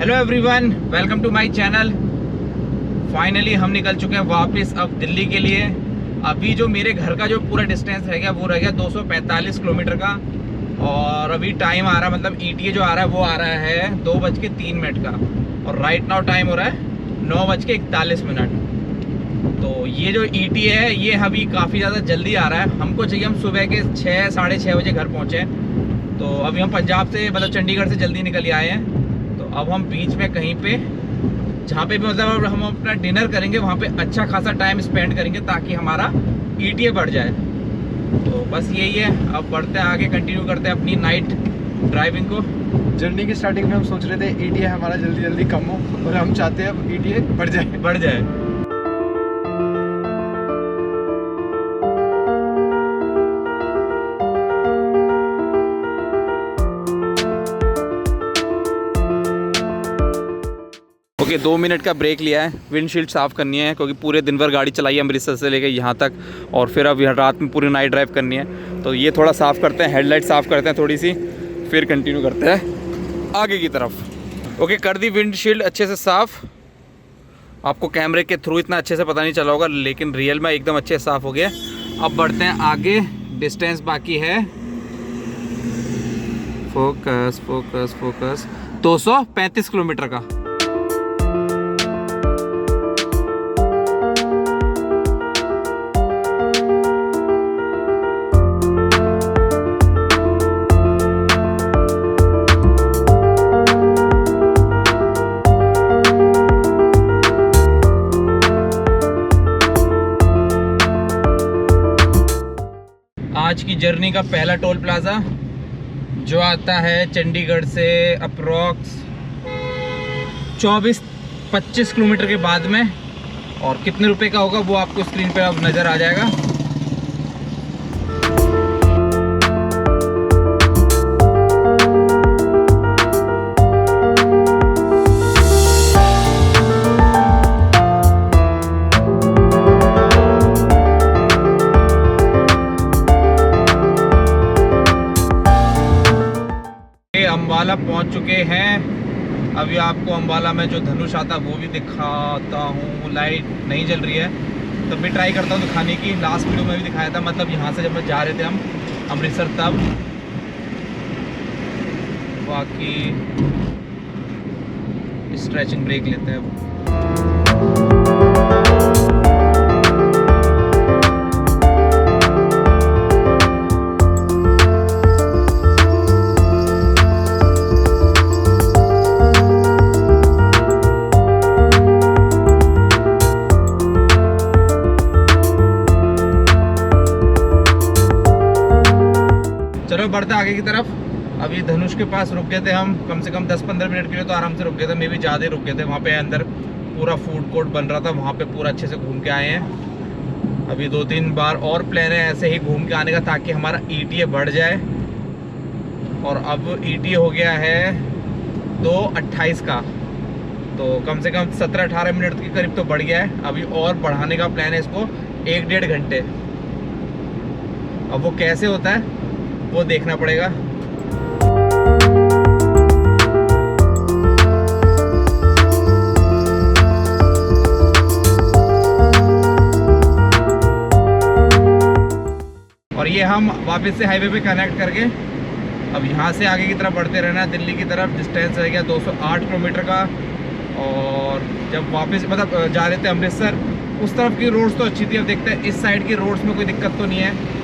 Hello everyone, welcome to my channel. Finally हम निकल चुके हैं वापस अब दिल्ली के लिए। अभी जो मेरे घर का जो पूरा डिस्टेंस रह गया वो रह गया 245 किलोमीटर का। और अभी टाइम आ रहा है, मतलब ETA जो आ रहा है वो आ रहा है 2:03 का। और राइट नाउ टाइम हो रहा है 9:41। तो ये जो ETA है ये अभी काफ़ी ज़्यादा जल्दी आ रहा है। हमको चाहिए हम सुबह के 6 साढ़े 6 बजे घर पहुँचे। तो अभी हम पंजाब से मतलब चंडीगढ़ से जल्दी निकल आए हैं। तो अब हम बीच में कहीं पे जहाँ पे भी मतलब हम अपना डिनर करेंगे वहाँ पे अच्छा खासा टाइम स्पेंड करेंगे ताकि हमारा ETA बढ़ जाए। तो बस यही है, अब बढ़ते हैं आगे, कंटिन्यू करते हैं अपनी नाइट ड्राइविंग को। जर्नी की स्टार्टिंग में हम सोच रहे थे ETA हमारा जल्दी जल्दी कम हो, और हम चाहते हैं अब ETA बढ़ जाए। ओके, 2 मिनट का ब्रेक लिया है, विंडशील्ड साफ़ करनी है क्योंकि पूरे दिन भर गाड़ी चलाई है अमृतसर से लेकर यहाँ तक, और फिर अब यहाँ रात में पूरी नाइट ड्राइव करनी है। तो ये थोड़ा साफ़ करते हैं, हेडलाइट साफ़ करते हैं थोड़ी सी, फिर कंटिन्यू करते हैं आगे की तरफ। ओके, कर दी विंडशील्ड अच्छे से साफ़। आपको कैमरे के थ्रू इतना अच्छे से पता नहीं चला होगा, लेकिन रियल में एकदम अच्छे से साफ़ हो गया। अब बढ़ते हैं आगे, डिस्टेंस बाकी है, फोकस फोकस फोकस, 235 किलोमीटर का। आज की जर्नी का पहला टोल प्लाज़ा जो आता है चंडीगढ़ से अप्रॉक्स 24-25 किलोमीटर के बाद में, और कितने रुपए का होगा वो आपको स्क्रीन पे अब नज़र आ जाएगा। अम्बाला पहुंच चुके हैं। अभी आपको अम्बाला में जो धनुष आता वो भी दिखाता हूँ। लाइट नहीं जल रही है, तब भी ट्राई करता हूँ दिखाने की। लास्ट वीडियो में भी दिखाया था, मतलब यहाँ से जब जा रहे थे हम अमृतसर तब। बाकी स्ट्रेचिंग ब्रेक लेते हैं अब। चलो बढ़ते आगे की तरफ। अभी धनुष के पास रुक गए थे हम, कम से कम 10-15 मिनट के लिए तो आराम से रुक गए थे, मे भी ज़्यादा रुक गए थे। वहाँ पे अंदर पूरा फूड कोर्ट बन रहा था, वहाँ पे पूरा अच्छे से घूम के आए हैं। अभी 2-3 बार और प्लान है ऐसे ही घूम के आने का ताकि हमारा ETA बढ़ जाए। और अब ETA हो गया है 2:28 का, तो कम से कम 17-18 मिनट के करीब तो बढ़ गया है। अभी और बढ़ाने का प्लान है इसको 1-1.5 घंटे। अब वो कैसे होता है वो देखना पड़ेगा। और ये हम वापस से हाईवे पे कनेक्ट करके अब यहाँ से आगे की तरफ बढ़ते रहना है दिल्ली की तरफ। डिस्टेंस रह गया 208 किलोमीटर का। और जब वापस मतलब जा रहे थे अमृतसर, उस तरफ की रोड्स तो अच्छी थी। अब देखते हैं इस साइड की रोड्स में कोई दिक्कत तो नहीं है।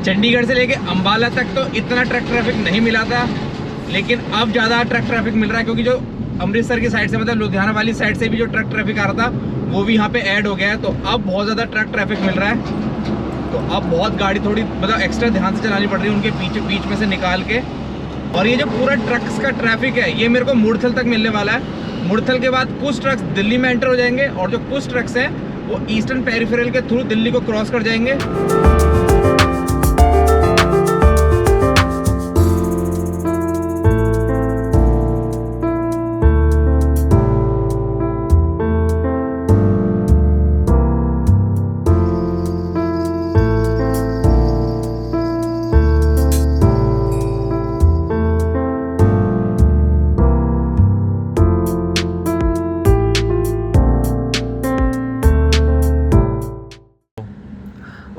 चंडीगढ़ से लेके अम्बाला तक तो इतना ट्रक ट्रैफिक नहीं मिला था, लेकिन अब ज़्यादा ट्रक ट्रैफिक मिल रहा है क्योंकि जो अमृतसर की साइड से मतलब लुधियाना वाली साइड से भी जो ट्रक ट्रैफिक आ रहा था वो भी यहाँ पे ऐड हो गया है। तो अब बहुत ज़्यादा ट्रक ट्रैफिक मिल रहा है। तो अब बहुत गाड़ी थोड़ी मतलब एक्स्ट्रा ध्यान से चलानी पड़ रही है उनके बीच में से निकाल के। और ये जो पूरा ट्रक्स का ट्रैफिक है ये मेरे को मुड़थल तक मिलने वाला है। मुड़थल के बाद कुछ ट्रक्स दिल्ली में एंटर हो जाएंगे, और जो कुछ ट्रक्स हैं वो ईस्टर्न पेरिफेरल के थ्रू दिल्ली को क्रॉस कर जाएंगे।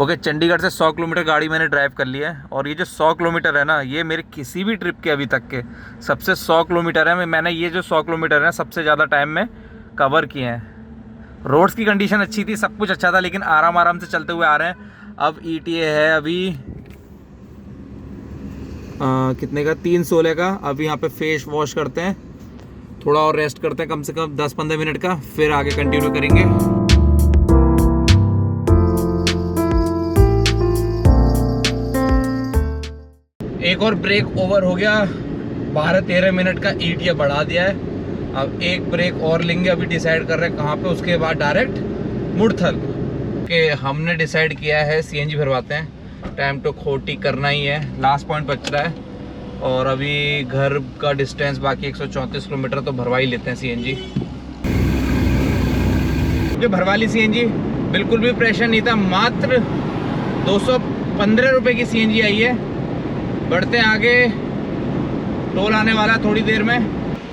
ओके, चंडीगढ़ से 100 किलोमीटर गाड़ी मैंने ड्राइव कर लिया है और ये जो 100 किलोमीटर है ना, ये मेरे किसी भी ट्रिप के अभी तक के सबसे 100 किलोमीटर है। मैंने ये जो 100 किलोमीटर है सबसे ज़्यादा टाइम में कवर किए हैं। रोड्स की कंडीशन अच्छी थी, सब कुछ अच्छा था, लेकिन आराम आराम से चलते हुए आ रहे हैं। अब ETA है अभी कितने का, 3:16 का। अब यहाँ पे फेस वॉश करते हैं, थोड़ा और रेस्ट करते हैं कम से कम 10-15 मिनट का, फिर आगे कंटिन्यू करेंगे। एक और ब्रेक ओवर हो गया, 12-13 मिनट का ETA बढ़ा दिया है। अब एक ब्रेक और लेंगे, अभी डिसाइड कर रहे हैं कहाँ पे, उसके बाद डायरेक्ट मुड़थल के। हमने डिसाइड किया है CNG भरवाते हैं, टाइम टू खोटी करना ही है, लास्ट पॉइंट बच रहा है और अभी घर का डिस्टेंस बाकी 134 किलोमीटर, तो भरवा ही लेते हैं CNG। जो भरवा ली CNG, बिल्कुल भी प्रेशर नहीं था, मात्र 215 रुपये की CNG आई है। बढ़ते हैं आगे, टोल आने वाला है थोड़ी देर में।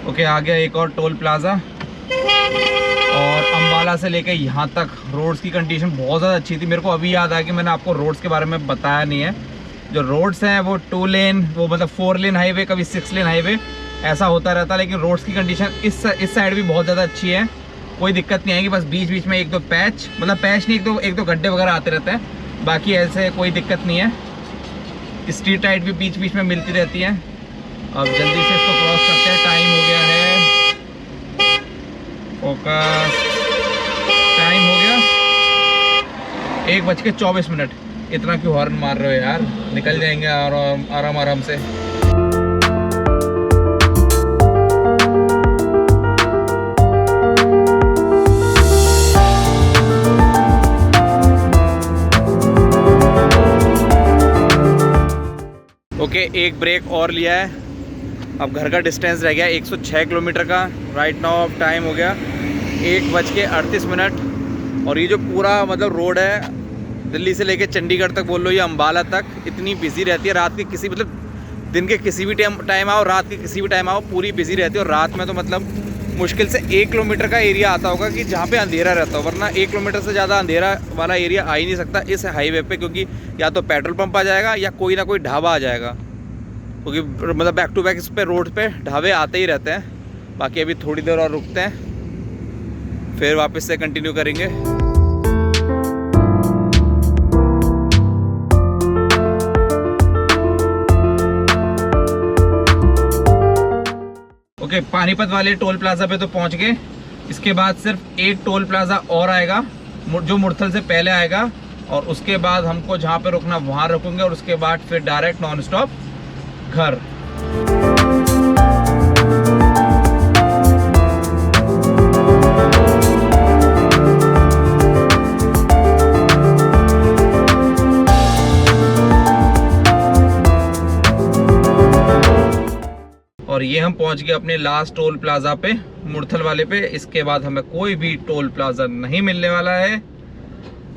ओके, आ गया एक और टोल प्लाजा और अम्बाला से लेके यहाँ तक रोड्स की कंडीशन बहुत ज़्यादा अच्छी थी। मेरे को अभी याद आया कि मैंने आपको रोड्स के बारे में बताया नहीं है। जो रोड्स हैं वो 2 लेन, वो मतलब 4 लेन हाईवे, कभी 6 लेन हाईवे, ऐसा होता रहता है। लेकिन रोड्स की कंडीशन इस साइड भी बहुत ज़्यादा अच्छी है, कोई दिक्कत नहीं आएगी। बस बीच बीच में 1-2 पैच, मतलब पैच नहीं, एक दो गड्ढे वगैरह आते रहते हैं, बाकी ऐसे कोई दिक्कत नहीं है। स्ट्रीट लाइट भी बीच बीच में मिलती रहती है। अब जल्दी से इसको क्रॉस करते हैं, टाइम हो गया है, फोकस, टाइम हो गया 1:24। इतना क्यों हॉर्न मार रहे हो यार, निकल जाएंगे आराम आराम से। ओके, एक ब्रेक और लिया है। अब घर का डिस्टेंस रह गया 106 किलोमीटर का। राइट नाउ अब टाइम हो गया 1:38 और ये जो पूरा मतलब रोड है, दिल्ली से लेके चंडीगढ़ तक बोल लो या अम्बाला तक, इतनी बिजी रहती है। रात के किसी मतलब दिन के किसी भी टाइम आओ, रात के किसी भी टाइम आओ, पूरी बिजी रहती है। और रात में तो मतलब मुश्किल से 1 किलोमीटर का एरिया आता होगा कि जहाँ पे अंधेरा रहता हो, वरना 1 किलोमीटर से ज़्यादा अंधेरा वाला एरिया आ ही नहीं सकता इस हाईवे पे, क्योंकि या तो पेट्रोल पंप आ जाएगा या कोई ना कोई ढाबा आ जाएगा, क्योंकि मतलब बैक टू बैक इस पे रोड पे ढाबे आते ही रहते हैं। बाकी अभी थोड़ी देर और रुकते हैं, फिर वापस से कंटिन्यू करेंगे। ओके, पानीपत वाले टोल प्लाजा पे तो पहुंच गए। इसके बाद सिर्फ एक टोल प्लाजा और आएगा जो मुड़थल से पहले आएगा, और उसके बाद हमको जहाँ पे रुकना वहाँ रुकेंगे, और उसके बाद फिर डायरेक्ट नॉन स्टॉप घर। और ये हम पहुंच गए अपने लास्ट टोल प्लाजा पे, मुड़थल वाले पे। इसके बाद हमें कोई भी टोल प्लाजा नहीं मिलने वाला है।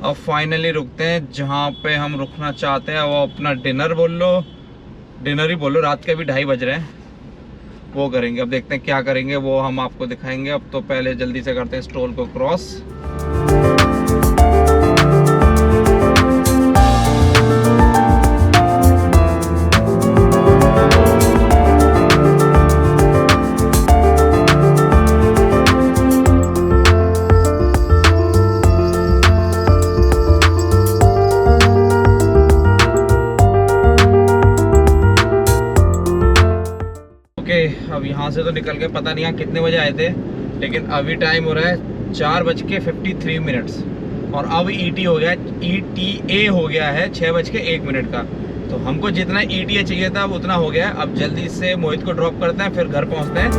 अब फाइनली रुकते हैं जहाँ पे हम रुकना चाहते हैं, वो अपना डिनर ही बोल लो, रात के भी 2:30 बज रहे हैं, वो करेंगे। अब देखते हैं क्या करेंगे, वो हम आपको दिखाएंगे। अब तो पहले जल्दी से करते हैं इस टोल को क्रॉस। अब यहाँ से तो निकल गए, पता नहीं यहाँ कितने बजे आए थे, लेकिन अभी टाइम हो रहा है 4:53 और अब ETA हो गया है 6:01 का। तो हमको जितना ETA चाहिए था वो उतना हो गया है। अब जल्दी से मोहित को ड्रॉप करते हैं, फिर घर पहुँचते हैं।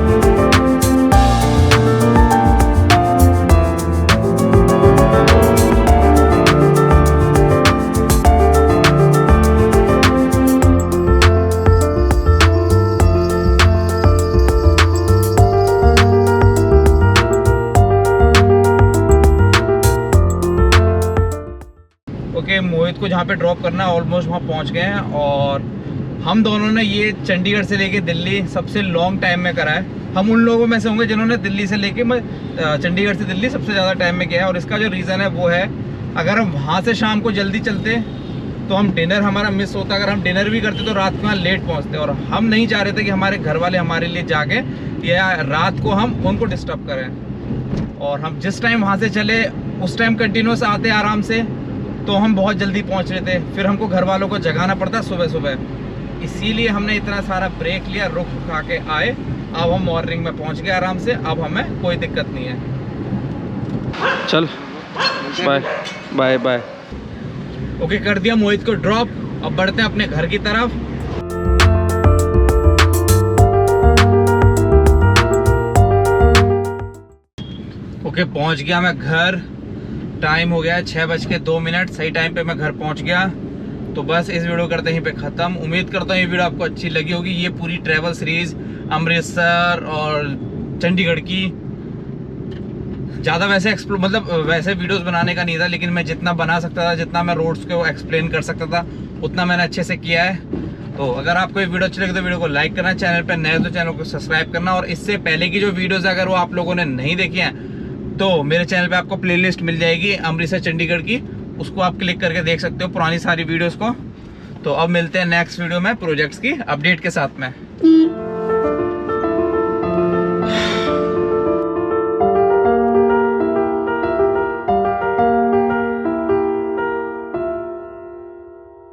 मोहित को जहाँ पे ड्रॉप करना है ऑलमोस्ट वहाँ पहुँच गए हैं। और हम दोनों ने ये चंडीगढ़ से लेके दिल्ली सबसे लॉन्ग टाइम में करा है। हम उन लोगों में से होंगे जिन्होंने दिल्ली से लेके चंडीगढ़ से दिल्ली सबसे ज़्यादा टाइम में किया है। और इसका जो रीज़न है वो है अगर हम वहाँ से शाम को जल्दी चलते तो हम डिनर हमारा मिस होता, अगर हम डिनर भी करते तो रात को यहाँ लेट पहुँचते, और हम नहीं चाह रहे थे कि हमारे घर वाले हमारे लिए जाके या रात को हम उनको डिस्टर्ब करें। और हम जिस टाइम वहाँ से चले उस टाइम कंटिन्यूस आते आराम से, तो हम बहुत जल्दी पहुँच रहे थे, फिर हमको घर वालों को जगाना पड़ता सुबह सुबह। इसीलिए हमने इतना सारा ब्रेक लिया, रुक खा के आए। अब हम मॉर्निंग में पहुँच गए आराम से, अब हमें कोई दिक्कत नहीं है। चल बाय बाय बाय। ओके, कर दिया मोहित को ड्रॉप, अब बढ़ते हैं अपने घर की तरफ। ओके, पहुंच गया मैं घर। टाइम हो गया है 6:02, सही टाइम पे मैं घर पहुंच गया। तो बस इस वीडियो करते हैं यहीं पे ख़त्म। उम्मीद करता हूँ ये वीडियो आपको अच्छी लगी होगी। ये पूरी ट्रैवल सीरीज़ अमृतसर और चंडीगढ़ की, ज़्यादा वैसे वैसे वीडियोस बनाने का नहीं था, लेकिन मैं जितना बना सकता था, जितना मैं रोड्स को एक्सप्लेन कर सकता था, उतना मैंने अच्छे से किया है। तो अगर आपको ये वीडियो अच्छी लगी तो वीडियो को लाइक करना, चैनल पर नए तो चैनल को सब्सक्राइब करना, और इससे पहले की जो वीडियोज़ अगर वो आप लोगों ने नहीं देखी हैं तो मेरे चैनल पे आपको प्लेलिस्ट मिल जाएगी अमृतसर चंडीगढ़ की, उसको आप क्लिक करके देख सकते हो पुरानी सारी वीडियोस को। तो अब मिलते हैं नेक्स्ट वीडियो में प्रोजेक्ट्स की अपडेट के साथ में।